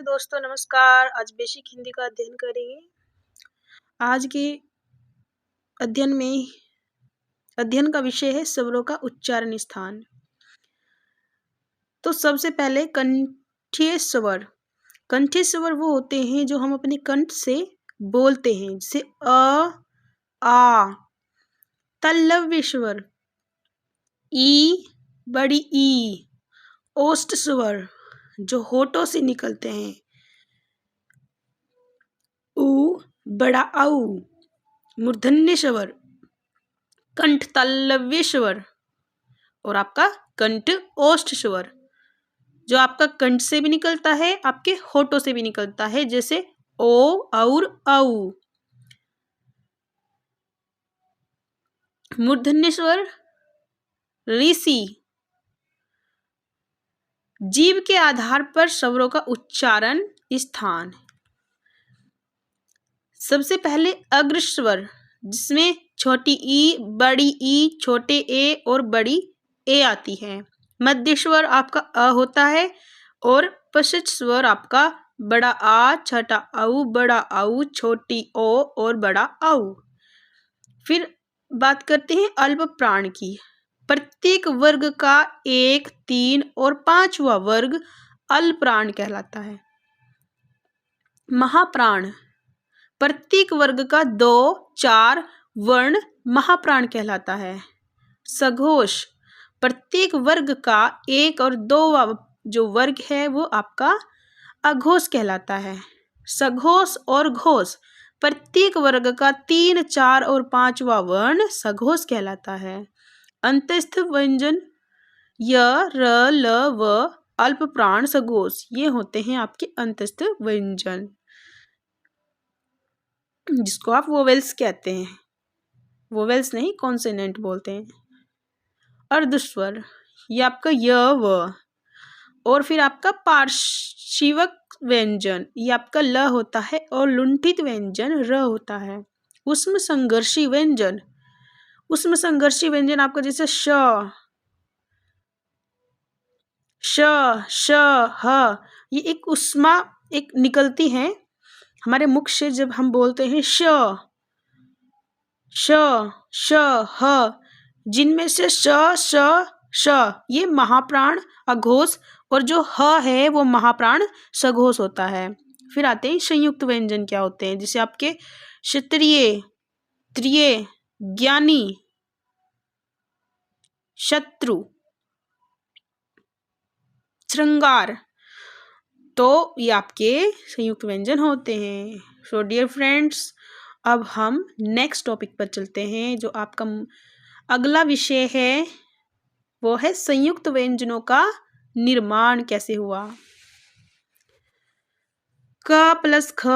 दोस्तों नमस्कार। आज बेसिक हिंदी का अध्ययन करेंगे। आज के अध्ययन का विषय है स्वरों का उच्चारण स्थान। तो सबसे पहले कंठीय स्वर। कंठीय स्वर वो होते हैं जो हम अपने कंठ से बोलते हैं, जैसे आ। तल्लव्य स्वर, ई, बड़ी ई। ओष्ठ स्वर जो होठों से निकलते हैं, उ, बड़ा औ। मूर्धन्य स्वर, कंठ तालव्य स्वर, और आपका कंठ ओष्ठ स्वर जो आपका कंठ से भी निकलता है, आपके होठों से भी निकलता है, जैसे ओ और औ। मूर्धन्य स्वर ऋषि। जीभ के आधार पर स्वरों का उच्चारण स्थान। सबसे पहले अग्र स्वर, जिसमें छोटी ई, बड़ी ई, छोटे ए और बड़ी ए आती है। मध्य स्वर आपका अ होता है और पश्च स्वर आपका बड़ा आ, छोटा औ, बड़ा औ, छोटी ओ और बड़ा औ। फिर बात करते हैं अल्प प्राण की। प्रत्येक वर्ग का 1, 3 और 5वां वर्ग अल्प प्राण कहलाता है। महाप्राण, प्रत्येक वर्ग का 2, 4 वर्ण महाप्राण कहलाता है। सघोष, प्रत्येक वर्ग का 1 और 2वां जो वर्ग है वो आपका अघोष कहलाता है। सघोष और घोष, प्रत्येक वर्ग का 3, 4 और 5वां वर्ण सघोष कहलाता है। अंतस्थ व्यंजन य, र, ल, व, अल्प प्राण, सघोष, ये होते हैं आपके अंतस्थ व्यंजन, जिसको आप वोवेल्स कहते हैं। वोवेल्स नहीं, कॉन्सोनेंट बोलते हैं। अर्धस्वर, ये आपका य, व। और फिर आपका पार्श्विक व्यंजन, ये आपका ल होता है और लुंठित व्यंजन र होता है। उष्म संघर्षी व्यंजन, उष्म संघर्षी व्यंजन आपका जैसे श, श, ह, ये एक उष्मा एक निकलती है हमारे मुख से जब हम बोलते हैं श, ह, जिनमें से श ये महाप्राण अघोष और जो ह है वो महाप्राण सघोष होता है। फिर आते हैं संयुक्त व्यंजन क्या होते हैं, जैसे आपके क्षत्रिय, त्रिय, ज्ञानी, शत्रु, श्रृंगार, तो ये आपके संयुक्त व्यंजन होते हैं। सो डियर फ्रेंड्स, अब हम नेक्स्ट टॉपिक पर चलते हैं। जो आपका अगला विषय है वो है संयुक्त व्यंजनों का निर्माण कैसे हुआ। क प्लस ख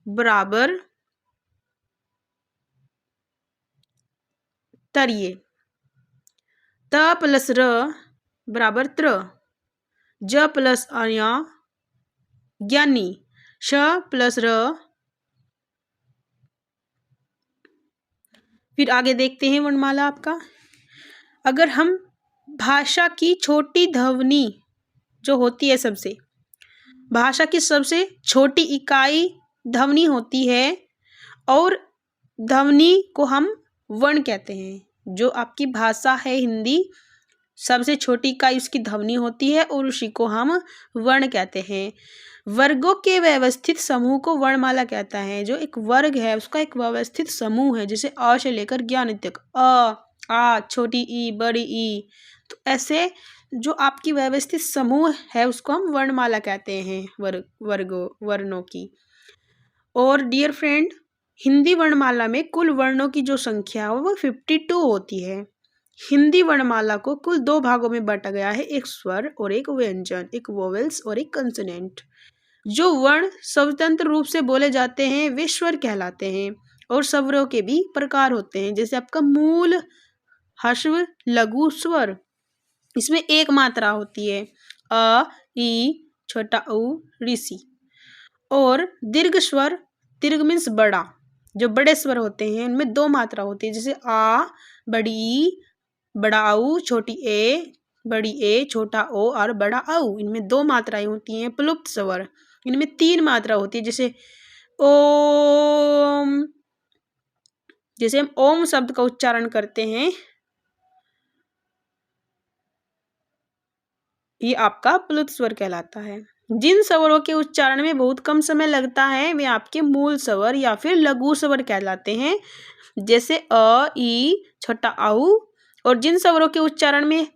बराबर तरिये, त प्लस र बराबर त्र, ज प्लस अया ज्ञानी, श प्लस र। फिर आगे देखते हैं वर्णमाला आपका। अगर हम भाषा की छोटी ध्वनि जो होती है, सबसे भाषा की सबसे छोटी इकाई ध्वनि होती है और ध्वनि को हम वर्ण कहते हैं। जो आपकी भाषा है हिंदी, सबसे छोटी इकाई उसकी ध्वनि होती है और उसी को हम वर्ण कहते हैं। वर्गों के व्यवस्थित समूह को वर्णमाला कहता है। जो एक वर्ग है उसका एक व्यवस्थित समूह है, जैसे अ से लेकर ज्ञान तक, अ, आ, छोटी ई, बड़ी ई। तो ऐसे जो आपकी व्यवस्थित समूह है उसको हम वर्णमाला कहते हैं, वर्णों की। और डियर फ्रेंड, हिंदी वर्णमाला में कुल वर्णों की जो संख्या है वो 52 होती है। हिंदी वर्णमाला को कुल 2 भागों में बांटा गया है, एक स्वर और एक व्यंजन, एक वोवेल्स और एक कंसोनेंट। जो वर्ण स्वतंत्र रूप से बोले जाते हैं वे स्वर कहलाते हैं और स्वरों के भी प्रकार होते हैं, जैसे आपका मूल, ह्रस्व, लघु स्वर, इसमें एक मात्रा होती है, अ, ई, छोटा उ, ऋषि। और दीर्घ स्वर, दीर्घ मीन्स बड़ा, जो बड़े स्वर होते हैं उनमें 2 मात्रा होती है, जैसे आ, बड़ी ई, बड़ा ऊ, छोटी ए, बड़ी ए, छोटा ओ और बड़ा औ। इनमें 2 मात्राएं होती हैं प्लुप्त स्वर। इनमें 3 मात्रा होती है, जैसे ओम। जैसे हम ओम शब्द का उच्चारण करते हैं, ये आपका प्लुत स्वर कहलाता है। जिन स्वरों के उच्चारण में बहुत कम समय लगता है वे आपके मूल स्वर या फिर लघु स्वर कहलाते हैं, जैसे अ, ई, छोटा औ। और जिन स्वरों के उच्चारण में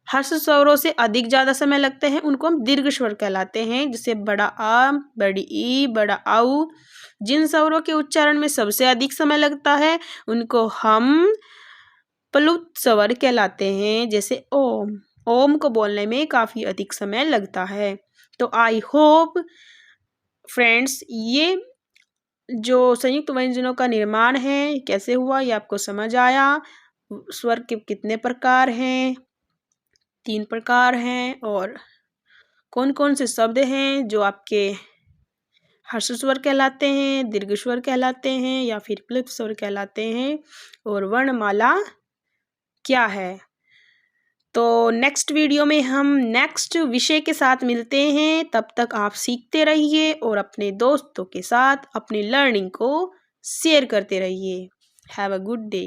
हर्ष स्वरों से अधिक ज्यादा समय लगते हैं उनको हम दीर्घ स्वर कहलाते हैं, जैसे बड़ा आ, बड़ी ई, बड़ा औ। जिन स्वरों के उच्चारण में सबसे अधिक समय लगता है उनको हम प्लुत स्वर कहलाते हैं, जैसे ओम। ओम को बोलने में काफी अधिक समय लगता है। तो आई होप फ्रेंड्स, ये जो संयुक्त व्यंजनों का निर्माण है कैसे हुआ ये आपको समझ आया। स्वर के कितने प्रकार हैं, 3 प्रकार हैं, और कौन कौन से शब्द हैं जो आपके हर्ष स्वर कहलाते हैं, दीर्घ स्वर कहलाते हैं या फिर प्लुत स्वर कहलाते हैं, और वर्णमाला क्या है। तो नेक्स्ट वीडियो में हम नेक्स्ट विषय के साथ मिलते हैं। तब तक आप सीखते रहिए और अपने दोस्तों के साथ अपनी लर्निंग को शेयर करते रहिए। Have a good day.